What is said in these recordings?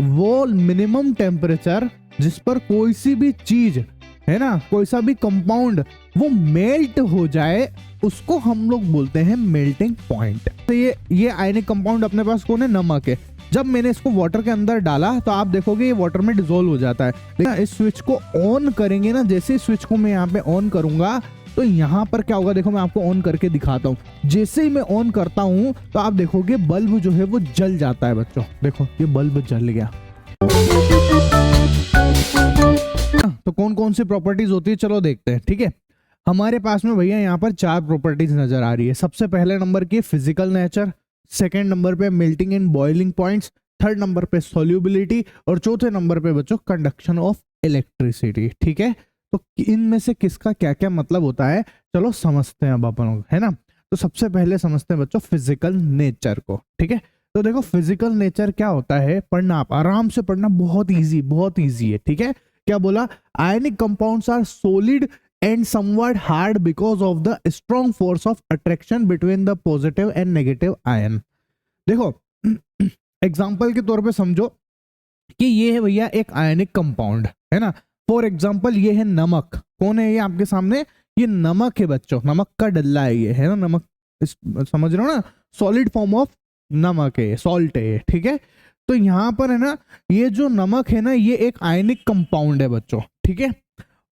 वो minimum temperature जिस पर कोई सी भी चीज है ना, कोई सा भी कंपाउंड वो मेल्ट हो जाए, उसको हम लोग बोलते हैं मेल्टिंग पॉइंट। तो ये आयनिक कंपाउंड अपने पास कौन है, नमक है। जब मैंने इसको वाटर के अंदर डाला तो आप देखोगे ये वाटर में डिसॉल्व हो जाता है। लेकिन इस स्विच को ऑन करेंगे ना, जैसे स्विच को मैं यहाँ पे ऑन करूंगा तो यहाँ पर क्या होगा, देखो मैं आपको ऑन करके दिखाता हूँ। जैसे ही मैं ऑन करता हूँ तो आप देखोगे बल्ब जो है वो जल जाता है बच्चों। देखो ये बल्ब जल गया। तो कौन कौन सी प्रॉपर्टीज होती है चलो देखते हैं। ठीक है, हमारे पास में भैया यहाँ पर 4 प्रॉपर्टीज नजर आ रही है। सबसे पहले नंबर की फिजिकल नेचर, सेकेंड नंबर पे melting and boiling points, third number पे सॉल्युबिलिटी और चौथे नंबर पे बच्चों कंडक्शन ऑफ इलेक्ट्रिसिटी। ठीक है, तो इनमें से किसका क्या क्या मतलब होता है चलो समझते हैं अब अपन लोग, है ना। तो सबसे पहले समझते हैं बच्चों फिजिकल नेचर को। ठीक है, तो देखो फिजिकल नेचर क्या होता है, पढ़ना आप आराम से पढ़ना, बहुत इजी है। ठीक है, क्या बोला, ionic compounds are solid and somewhat hard because of the strong force of attraction between the positive and negative ion। देखो एग्जांपल के तौर पे समझो कि ये है भैया एक आयनिक कंपाउंड, है ना। फॉर एग्जांपल ये है नमक। कौन है ये आपके सामने, ये नमक है बच्चों, नमक का डल्ला है ये, है ना। नमक समझ रहे हो ना, सॉलिड फॉर्म ऑफ नमक है, सॉल्ट है। ठीक है, तो यहाँ पर है ना, ये जो नमक है ना ये एक आयनिक कंपाउंड है बच्चों। ठीक है,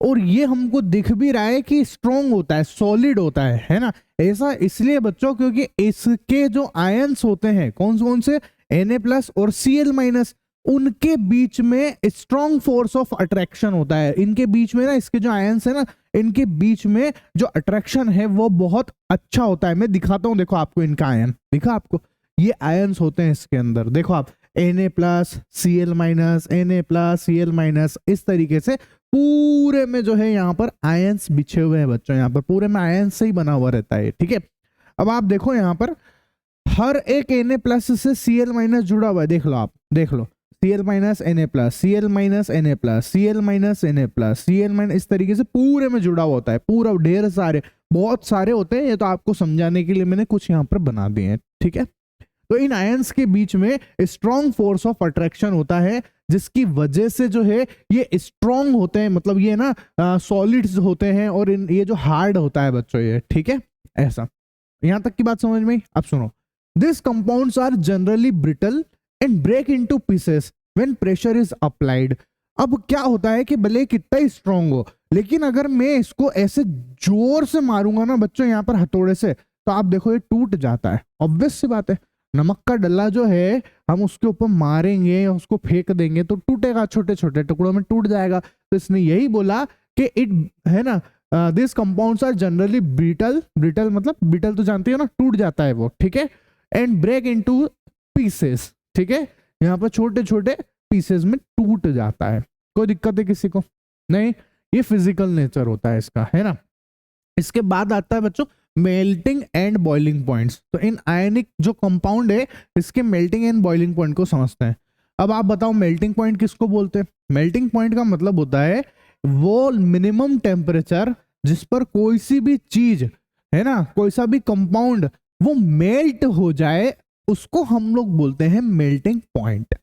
और ये हमको दिख भी रहा है कि स्ट्रॉन्ग होता है, सॉलिड होता है ना। ऐसा इसलिए बच्चों क्योंकि इसके जो आयंस होते हैं कौन कौन से, Na+ और Cl-, उनके बीच में स्ट्रॉन्ग फोर्स ऑफ अट्रैक्शन होता है। इनके बीच में ना, इसके जो आयंस है ना, इनके बीच में जो अट्रैक्शन है वो बहुत अच्छा होता है। मैं दिखाता हूं, देखो आपको इनका आयन दिखा, आपको ये आयंस होते हैं इसके अंदर। देखो आप Na+, Cl-, Na+, Cl-, इस तरीके से पूरे में जो है यहाँ पर आयंस बिछे हुए हैं बच्चों। यहाँ पर पूरे में आयंस से ही बना हुआ रहता है। ठीक है, अब आप देखो यहाँ पर हर एक Na+ से Cl- जुड़ा हुआ है। देख लो, आप देख लो, Cl- Na+, Cl- Na+, Cl- Na+, Cl-, इस तरीके से पूरे में जुड़ा हुआ होता है। पूरा ढेर सारे, बहुत सारे होते हैं। ये तो आपको समझाने के लिए मैंने कुछ यहाँ पर बना दिए हैं। ठीक है, तो इन आयंस के बीच में स्ट्रॉन्ग फोर्स ऑफ अट्रैक्शन होता है, जिसकी वजह से जो है ये स्ट्रॉन्ग होते हैं, मतलब ये ना सॉलिड्स होते हैं, और ये जो हार्ड होता है बच्चों ये। ठीक है, ऐसा यहां तक की बात समझ में। अब सुनो, this compounds are generally brittle and break into pieces when pressure is applied. अब क्या होता है कि भले कितना ही स्ट्रॉन्ग हो, लेकिन अगर मैं इसको ऐसे जोर से मारूंगा ना बच्चों यहाँ पर हथौड़े से, तो आप देखो ये टूट जाता है। ऑब्वियस सी बात है, नमक का डल्ला जो है हम उसके ऊपर मारेंगे या उसको फेंक देंगे तो टूटेगा, छोटे छोटे टुकड़ों में टूट जाएगा। तो इसने यही बोला कि इट, है ना, this compounds are generally brittle, brittle मतलब ब्रिटल तो जानते हो ना, टूट जाता है वो। ठीक है, एंड ब्रेक इनटू पीसेस। ठीक है, यहाँ पर छोटे छोटे पीसेस में टूट जाता है। कोई दिक्कत है किसी को नहीं, ये फिजिकल नेचर होता है इसका, है ना। इसके बाद आता है बच्चों मेल्टिंग एंड बॉइलिंग पॉइंट्स। तो इन आयनिक जो कंपाउंड है इसके मेल्टिंग एंड बॉइलिंग पॉइंट को समझते हैं। अब आप बताओ मेल्टिंग पॉइंट किसको बोलते हैं। मेल्टिंग पॉइंट का मतलब होता है वो मिनिमम टेम्परेचर जिस पर कोई सी भी चीज, है ना, कोई सा भी कंपाउंड वो मेल्ट हो जाए, उसको हम लोग बोलते हैं मेल्टिंग पॉइंट।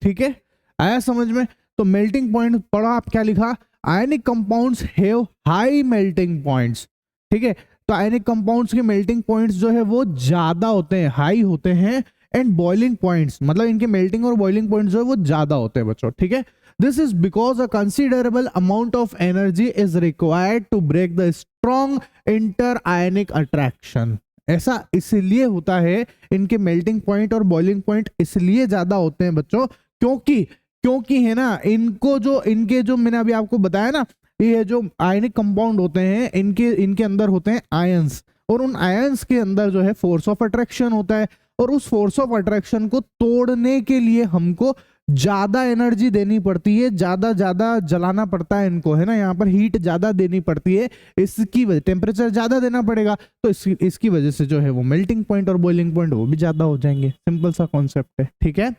ठीक है, आया समझ में। तो मेल्टिंग पॉइंट पढ़ा आप, क्या लिखा, ionic compounds have high melting points. ठीक है, तो आयनिक कंपाउंड्स के मेल्टिंग पॉइंट्स जो है वो ज्यादा होते हैं, हाई होते हैं। एंड बॉइलिंग पॉइंट्स मतलब इनके मेल्टिंग और बॉइलिंग पॉइंट्स जो है वो ज्यादा होते हैं बच्चों। ठीक है, this is because a considerable amount of energy is required to break the strong inter ionic attraction. ऐसा इसलिए होता है, इनके मेल्टिंग पॉइंट और बॉइलिंग पॉइंट इसलिए ज्यादा होते हैं बच्चों क्योंकि है ना, इनको जो इनके जो मैंने अभी आपको बताया ना, ये जो आयनिक कंपाउंड होते हैं इनके अंदर होते हैं आयंस, और उन आयंस के अंदर जो है फोर्स ऑफ अट्रैक्शन होता है, और उस फोर्स ऑफ अट्रैक्शन को तोड़ने के लिए हमको ज्यादा एनर्जी देनी पड़ती है, ज्यादा जलाना पड़ता है इनको, है ना। यहाँ पर हीट ज्यादा देनी पड़ती है, इसकी वजह टेम्परेचर ज्यादा देना पड़ेगा, तो इसकी वजह से जो है वो मेल्टिंग पॉइंट और बॉइलिंग पॉइंट वो भी ज्यादा हो जाएंगे। सिंपल सा कॉन्सेप्ट है। ठीक है,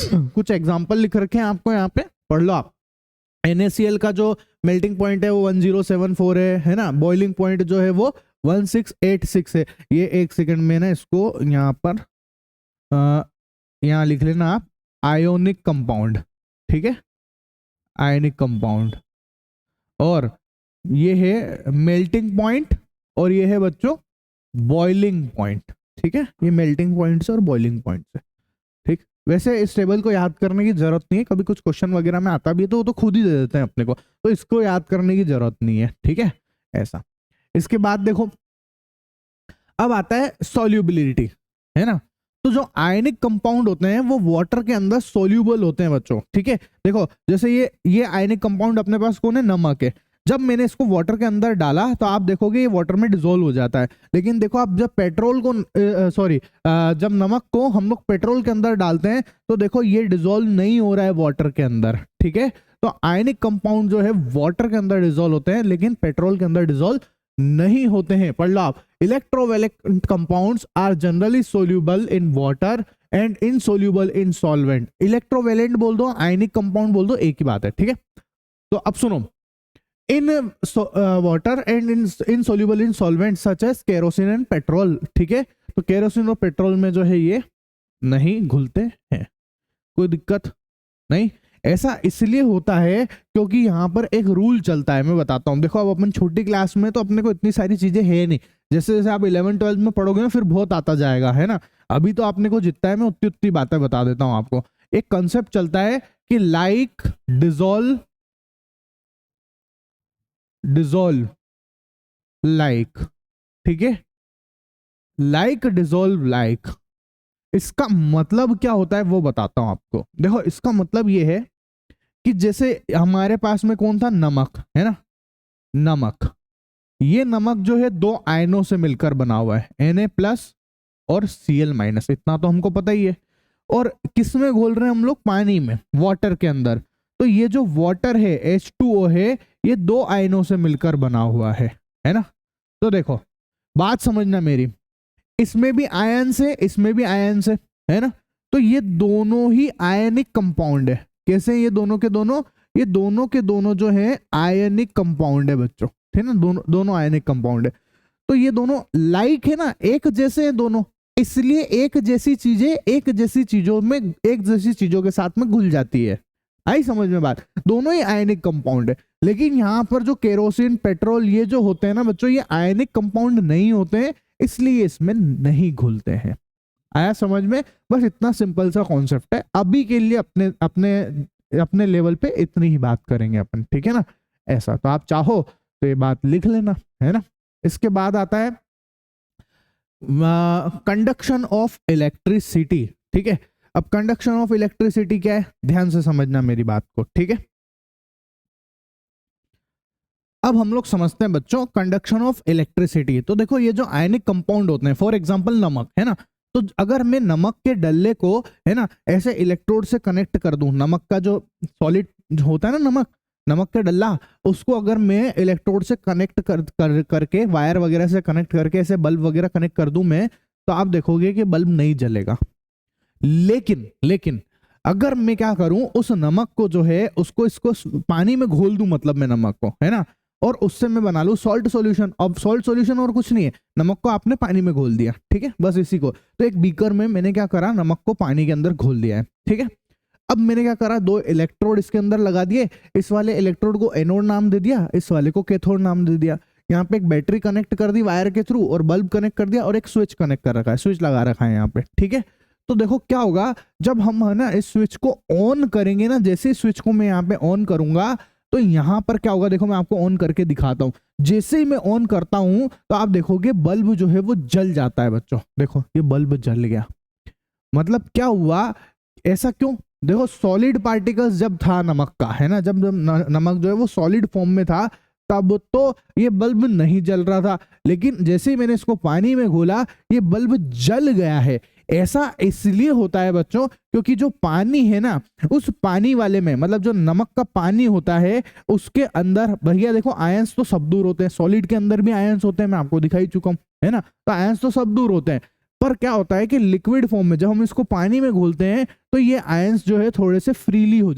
कुछ एग्जाम्पल लिख रखे हैं आपको, यहाँ पे पढ़ लो आप। NaCl का जो मेल्टिंग पॉइंट है वो 1074 है ना। बॉइलिंग पॉइंट जो है वो 1686 है। ये एक सेकंड में ना इसको यहाँ पर यहाँ लिख लेना आप, आयोनिक कंपाउंड, ठीक है, आयनिक कंपाउंड। और ये है मेल्टिंग पॉइंट और ये है बच्चों बॉइलिंग पॉइंट, ठीक है, ये मेल्टिंग पॉइंट से और बॉइलिंग पॉइंट से, ठीक। वैसे इस टेबल को याद करने की जरूरत नहीं है, कभी कुछ क्वेश्चन वगैरह में आता भी है तो वो तो खुद ही दे देते हैं अपने को, तो इसको याद करने की जरूरत नहीं है, ठीक है, ऐसा। इसके बाद देखो अब आता है सॉल्युबिलिटी, है ना। तो जो आयनिक कंपाउंड होते हैं वो वाटर के अंदर सोल्यूबल होते हैं बच्चों, ठीक है। देखो जैसे ये आयनिक कंपाउंड अपने पास कौन है, नमक है। जब मैंने इसको वाटर के अंदर डाला तो आप देखोगे ये वाटर में डिसॉल्व हो जाता है। लेकिन देखो आप जब पेट्रोल को जब नमक को हम लोग पेट्रोल के अंदर डालते हैं तो देखो ये डिसॉल्व नहीं हो रहा है वाटर के अंदर, ठीक है। तो आयनिक कंपाउंड जो है वाटर के अंदर डिसॉल्व होते हैं लेकिन पेट्रोल के अंदर डिसॉल्व नहीं होते हैं। पढ़ लो आप, electrovalent compounds are generally soluble in water and insoluble in solvent. Electrovalent बोल दो, आयनिक कंपाउंड बोल दो, एक ही बात है, ठीक है। तो अब सुनो, in water and insoluble in solvent such as kerosene and petrol, ठीक है। तो केरोसिन और पेट्रोल में जो है ये नहीं घुलते हैं, कोई दिक्कत नहीं। ऐसा इसलिए होता है क्योंकि यहाँ पर एक रूल चलता है, मैं बताता हूँ। देखो अब अपन छोटी क्लास में तो अपने को इतनी सारी चीजें है नहीं, जैसे जैसे आप 11-12 में पढ़ोगे ना फिर बहुत आता जाएगा, है ना। अभी तो आपने को जितना है मैं उतनी उतनी बातें बता देता हूँ आपको। एक कंसेप्ट चलता है कि लाइक डिसॉल्व लाइक, ठीक है, लाइक डिसॉल्व लाइक। इसका मतलब क्या होता है वो बताता हूं आपको। देखो इसका मतलब ये है कि जैसे हमारे पास में कौन था, नमक, है ना, नमक। ये नमक जो है दो आयनों से मिलकर बना हुआ है, Na+ और Cl-, इतना तो हमको पता ही है। और किस में घोल रहे हैं हम लोग, पानी में, वाटर के अंदर। तो ये जो वाटर है H2O है, ये दो आयनों से मिलकर बना हुआ है ना। तो देखो बात समझना मेरी, इसमें भी आयन्स है, इसमें भी आयन्स है ना। तो ये दोनों ही आयनिक कंपाउंड है। कैसे ये दोनों के दोनों, ये दोनों के दोनों जो है आयनिक कंपाउंड है बच्चों, ठीक है ना, दोनों आयनिक कंपाउंड है। तो ये दोनों लाइक है ना, एक जैसे हैं दोनों, इसलिए एक जैसी चीजें एक जैसी चीजों में, एक जैसी चीजों के साथ में घुल जाती है। आई समझ में बात, दोनों ही आयनिक कंपाउंड है। लेकिन यहाँ पर जो केरोसिन, पेट्रोल, ये जो होते हैं ना बच्चों, ये आयनिक कंपाउंड नहीं होते हैं, इसलिए इसमें नहीं घुलते हैं। आया समझ में, बस इतना सिंपल सा कॉन्सेप्ट है। अभी के लिए अपने अपने अपने लेवल पे इतनी ही बात करेंगे अपन, ठीक है ना। ऐसा तो आप चाहो तो ये बात लिख लेना, है ना। इसके बाद आता है कंडक्शन ऑफ इलेक्ट्रिसिटी, ठीक है। अब कंडक्शन ऑफ इलेक्ट्रिसिटी क्या है, ध्यान से समझना मेरी बात को, ठीक है। अब हम लोग समझते हैं बच्चों कंडक्शन ऑफ इलेक्ट्रिसिटी। तो देखो ये जो आयनिक कंपाउंड होते हैं, फॉर एग्जांपल नमक, है ना। तो अगर मैं नमक के डल्ले को, है ना, ऐसे इलेक्ट्रोड से कनेक्ट कर दूं, नमक का जो सॉलिड होता है ना, नमक का डल्ला, उसको अगर मैं इलेक्ट्रोड से कनेक्ट करके वायर वगैरह से कनेक्ट करके ऐसे बल्ब वगैरह कनेक्ट कर दूं मैं, तो आप देखोगे कि बल्ब नहीं जलेगा। लेकिन अगर मैं क्या करूं, उस नमक को जो है उसको इसको पानी में घोल दूं, मतलब मैं नमक को, है ना, और उससे मैं बना लूं सॉल्ट सॉल्यूशन। अब सॉल्ट सॉल्यूशन और कुछ नहीं है, नमक को आपने पानी में घोल दिया, ठीक है, बस इसी को। तो एक बीकर में मैंने क्या करा, नमक को पानी के अंदर घोल दिया है, ठीक है। अब मैंने क्या करा, दो इलेक्ट्रोड इसके अंदर लगा दिए। इस वाले इलेक्ट्रोड को एनोड नाम दे दिया, इस वाले को कैथोड नाम दे दिया। यहाँ पे एक बैटरी कनेक्ट कर दी वायर के थ्रू, और बल्ब कनेक्ट कर दिया, और एक स्विच कनेक्ट कर रखा है, स्विच लगा रखा है यहाँ पे, ठीक है। तो देखो क्या होगा, जब हम, है ना, इस स्विच को ऑन करेंगे ना, जैसे स्विच को मैं यहाँ पे ऑन करूंगा तो यहाँ पर क्या होगा, देखो मैं आपको ऑन करके दिखाता हूँ। जैसे ही मैं ऑन करता हूँ तो आप देखोगे बल्ब जो है वो जल जाता है बच्चों। देखो ये बल्ब जल गया, मतलब क्या हुआ, ऐसा क्यों, देखो सॉलिड पार्टिकल्स जब था नमक का, है ना, जब नमक जो है वो सॉलिड फॉर्म में था, तब तो ये बल्ब नहीं जल रहा था। लेकिन जैसे ही मैंने इसको पानी में घोला, ये बल्ब जल गया है। ऐसा इसलिए होता है बच्चों क्योंकि जो पानी है ना, उस पानी वाले में, मतलब जो नमक का पानी होता है उसके अंदर, भैया देखो आयंस तो सब दूर होते हैं, सॉलिड के अंदर भी आयंस होते हैं, मैं आपको दिखाई चुका हूं, है ना। तो आयंस तो सब दूर होते हैं, पर क्या होता है कि लिक्विड फॉर्म में जब हम इसको पानी में घोलते हैं तो ये आयंस जो है थोड़े से फ्री हो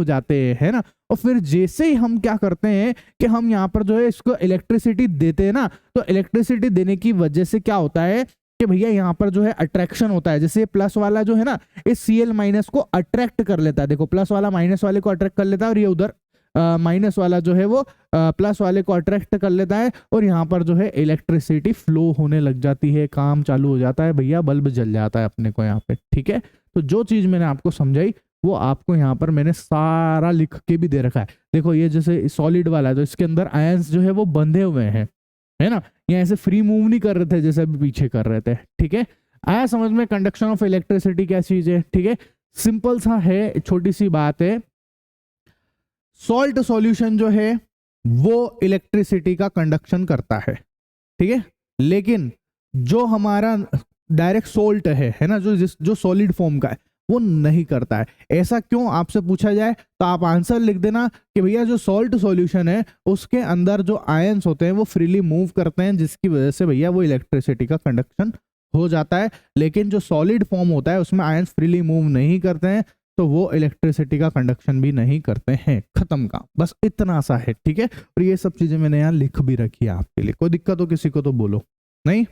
जाते हैं, है ना। और फिर जैसे ही हम क्या करते हैं कि हम यहाँ पर जो है इसको इलेक्ट्रिसिटी देते हैं ना, तो इलेक्ट्रिसिटी देने की वजह से क्या होता है कि भैया यहाँ पर जो है अट्रैक्शन होता है, जैसे प्लस वाला जो है ना इस Cl माइनस को अट्रैक्ट कर लेता है, देखो प्लस वाला माइनस वाले को अट्रैक्ट कर लेता है और ये उधर माइनस वाला जो है वो प्लस वाले को अट्रैक्ट कर लेता है और यहाँ पर जो है इलेक्ट्रिसिटी फ्लो होने लग जाती है, काम चालू हो जाता है भैया, बल्ब जल जाता है अपने को यहाँ पे, ठीक है। तो जो चीज मैंने आपको समझाई वो आपको यहाँ पर मैंने सारा लिख के भी दे रखा है। देखो ये जैसे सॉलिड वाला है तो इसके अंदर आयंस जो है वो बंधे हुए हैं, है ना, ये ऐसे फ्री मूव नहीं कर रहे थे जैसे अभी पीछे कर रहे थे, ठीक है। आया समझ में कंडक्शन ऑफ इलेक्ट्रिसिटी क्या चीज है, ठीक है। सिंपल सा है, छोटी सी बात है। सॉल्ट सॉल्यूशन जो है वो इलेक्ट्रिसिटी का कंडक्शन करता है, ठीक है, लेकिन जो हमारा डायरेक्ट सोल्ट है ना, जो सॉलिड फॉर्म का है वो नहीं करता है। ऐसा क्यों आपसे पूछा जाए तो आप आंसर लिख देना कि भैया जो सॉल्ट सॉल्यूशन है उसके अंदर जो आयंस होते हैं वो फ्रीली मूव करते हैं, जिसकी वजह से भैया वो इलेक्ट्रिसिटी का कंडक्शन हो जाता है। लेकिन जो सॉलिड फॉर्म होता है उसमें आयंस फ्रीली मूव नहीं करते हैं तो वो इलेक्ट्रिसिटी का कंडक्शन भी नहीं करते हैं। खत्म काम, बस इतना सा है, ठीक है। और ये सब चीजें मैंने यहाँ लिख भी रखी है आपके लिए, कोई दिक्कत हो किसी को तो बोलो। नहीं